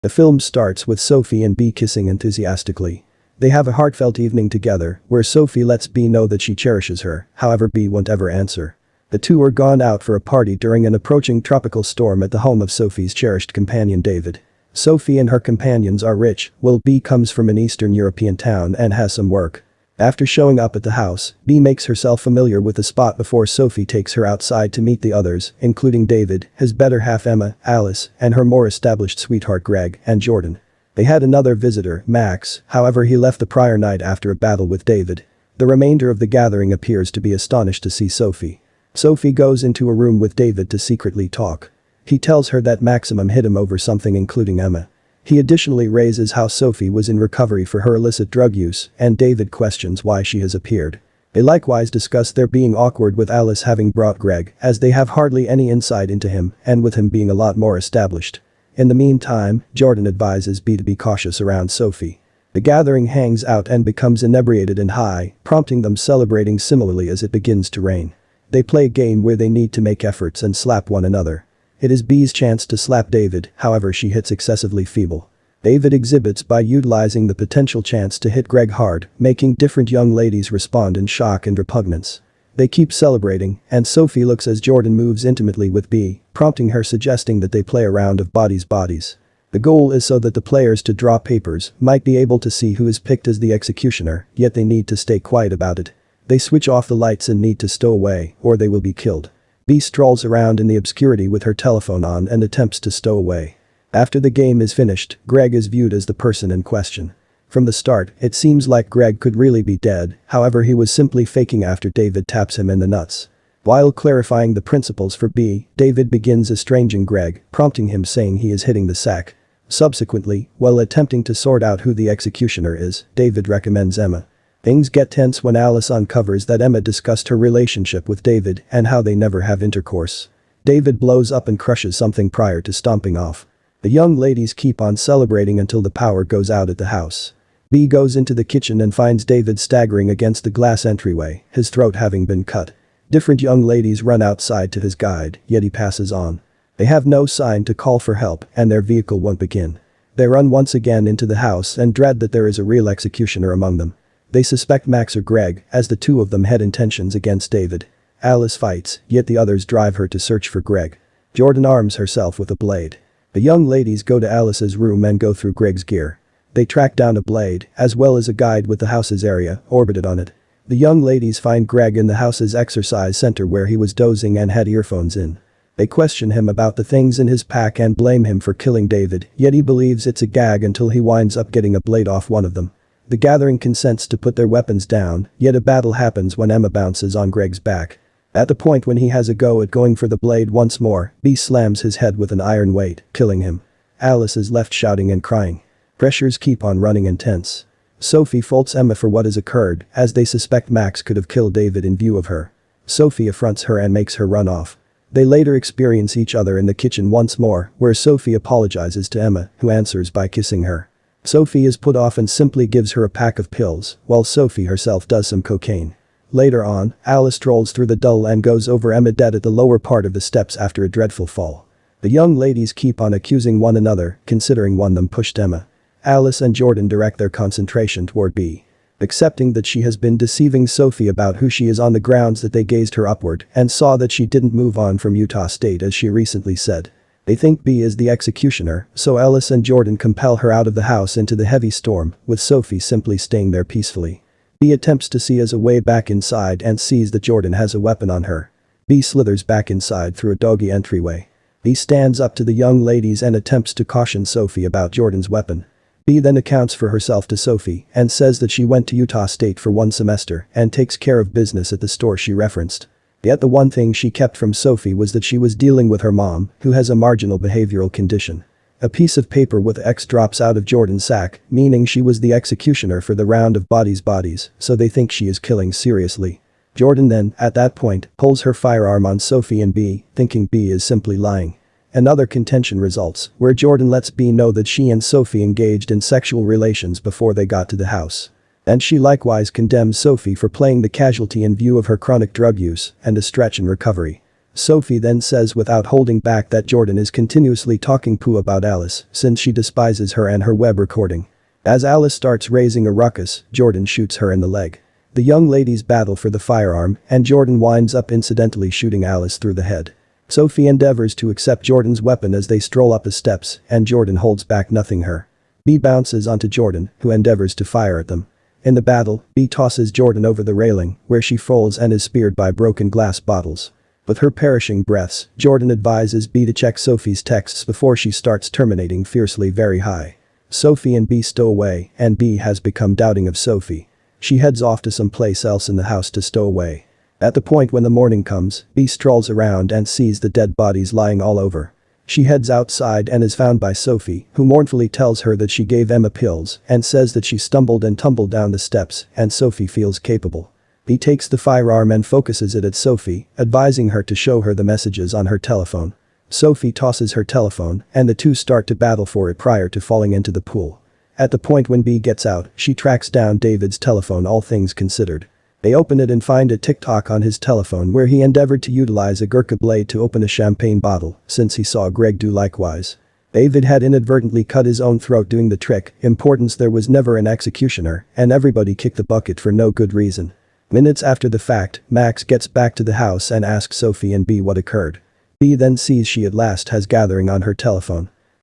The film starts with Sophie and B kissing enthusiastically. They have a heartfelt evening together, where Sophie lets B know that she cherishes her, however B won't ever answer. The two are gone out for a party during an approaching tropical storm at the home of Sophie's cherished companion David. Sophie and her companions are rich, while B comes from an Eastern European town and has some work. After showing up at the house, B makes herself familiar with the spot before Sophie takes her outside to meet the others, including David, his better half Emma, Alice, and her more established sweetheart Greg and Jordan. They had another visitor, Max, however he left the prior night after a battle with David. The remainder of the gathering appears to be astonished to see Sophie. Sophie goes into a room with David to secretly talk. He tells her that Maximum hit him over something including Emma. He additionally raises how Sophie was in recovery for her illicit drug use, and David questions why she has appeared. They likewise discuss their being awkward with Alice having brought Greg, as they have hardly any insight into him, and with him being a lot more established. In the meantime, Jordan advises B to be cautious around Sophie. The gathering hangs out and becomes inebriated and high, prompting them celebrating similarly as it begins to rain. They play a game where they need to make efforts and slap one another. It is B's chance to slap David, however she hits excessively feeble. David exhibits by utilizing the potential chance to hit Greg hard, making different young ladies respond in shock and repugnance. They keep celebrating, and Sophie looks as Jordan moves intimately with B, prompting her suggesting that they play a round of bodies. The goal is so that the players to draw papers might be able to see who is picked as the executioner, yet they need to stay quiet about it. They switch off the lights and need to stow away, or they will be killed. B strolls around in the obscurity with her telephone on and attempts to stow away. After the game is finished, Greg is viewed as the person in question. From the start, it seems like Greg could really be dead, however he was simply faking after David taps him in the nuts. While clarifying the principles for B, David begins estranging Greg, prompting him saying he is hitting the sack. Subsequently, while attempting to sort out who the executioner is, David recommends Emma. Things get tense when Alice uncovers that Emma discussed her relationship with David and how they never have intercourse. David blows up and crushes something prior to stomping off. The young ladies keep on celebrating until the power goes out at the house. B goes into the kitchen and finds David staggering against the glass entryway, his throat having been cut. Different young ladies run outside to his guide, yet he passes on. They have no sign to call for help and their vehicle won't begin. They run once again into the house and dread that there is a real executioner among them. They suspect Max or Greg, as the two of them had intentions against David. Alice fights, yet the others drive her to search for Greg. Jordan arms herself with a blade. The young ladies go to Alice's room and go through Greg's gear. They track down a blade, as well as a guide with the house's area orbited on it. The young ladies find Greg in the house's exercise center where he was dozing and had earphones in. They question him about the things in his pack and blame him for killing David, yet he believes it's a gag until he winds up getting a blade off one of them. The gathering consents to put their weapons down, yet a battle happens when Emma bounces on Greg's back. At the point when he has a go at going for the blade once more, B slams his head with an iron weight, killing him. Alice is left shouting and crying. Pressures keep on running intense. Sophie faults Emma for what has occurred, as they suspect Max could have killed David in view of her. Sophie affronts her and makes her run off. They later experience each other in the kitchen once more, where Sophie apologizes to Emma, who answers by kissing her. Sophie is put off and simply gives her a pack of pills, while Sophie herself does some cocaine. Later on, Alice strolls through the dull and goes over Emma dead at the lower part of the steps after a dreadful fall. The young ladies keep on accusing one another, considering one of them pushed Emma. Alice and Jordan direct their concentration toward B. Accepting that she has been deceiving Sophie about who she is on the grounds that they gazed her upward and saw that she didn't move on from Utah State as she recently said. They think B is the executioner, so Alice and Jordan compel her out of the house into the heavy storm, with Sophie simply staying there peacefully. B attempts to see as a way back inside and sees that Jordan has a weapon on her. B slithers back inside through a doggy entryway. B stands up to the young ladies and attempts to caution Sophie about Jordan's weapon. B then accounts for herself to Sophie and says that she went to Utah State for 1 semester and takes care of business at the store she referenced. Yet the one thing she kept from Sophie was that she was dealing with her mom, who has a marginal behavioral condition. A piece of paper with X drops out of Jordan's sack, meaning she was the executioner for the round of bodies, so they think she is killing seriously. Jordan then, at that point, pulls her firearm on Sophie and B, thinking B is simply lying. Another contention results, where Jordan lets B know that she and Sophie engaged in sexual relations before they got to the house. And she likewise condemns Sophie for playing the casualty in view of her chronic drug use and a stretch in recovery. Sophie then says without holding back that Jordan is continuously talking poo about Alice since she despises her and her web recording. As Alice starts raising a ruckus, Jordan shoots her in the leg. The young ladies battle for the firearm and Jordan winds up incidentally shooting Alice through the head. Sophie endeavors to accept Jordan's weapon as they stroll up the steps and Jordan holds back nothing her. B bounces onto Jordan, who endeavors to fire at them. In the battle, B tosses Jordan over the railing, where she falls and is speared by broken glass bottles. With her perishing breaths, Jordan advises B to check Sophie's texts before she starts terminating fiercely very high. Sophie and B stow away, and B has become doubting of Sophie. She heads off to some place else in the house to stow away. At the point when the morning comes, B strolls around and sees the dead bodies lying all over. She heads outside and is found by Sophie, who mournfully tells her that she gave Emma pills and says that she stumbled and tumbled down the steps and Sophie feels capable. B takes the firearm and focuses it at Sophie, advising her to show her the messages on her telephone. Sophie tosses her telephone and the two start to battle for it prior to falling into the pool. At the point when B gets out, she tracks down David's telephone, all things considered. They open it and find a TikTok on his telephone where he endeavored to utilize a Gurkha blade to open a champagne bottle since he saw Greg do likewise. David had inadvertently cut his own throat doing the trick, importance there was never an executioner and everybody kicked the bucket for no good reason. Minutes after the fact, Max gets back to the house and asks Sophie and B what occurred. B then sees she at last has gathering on her telephone.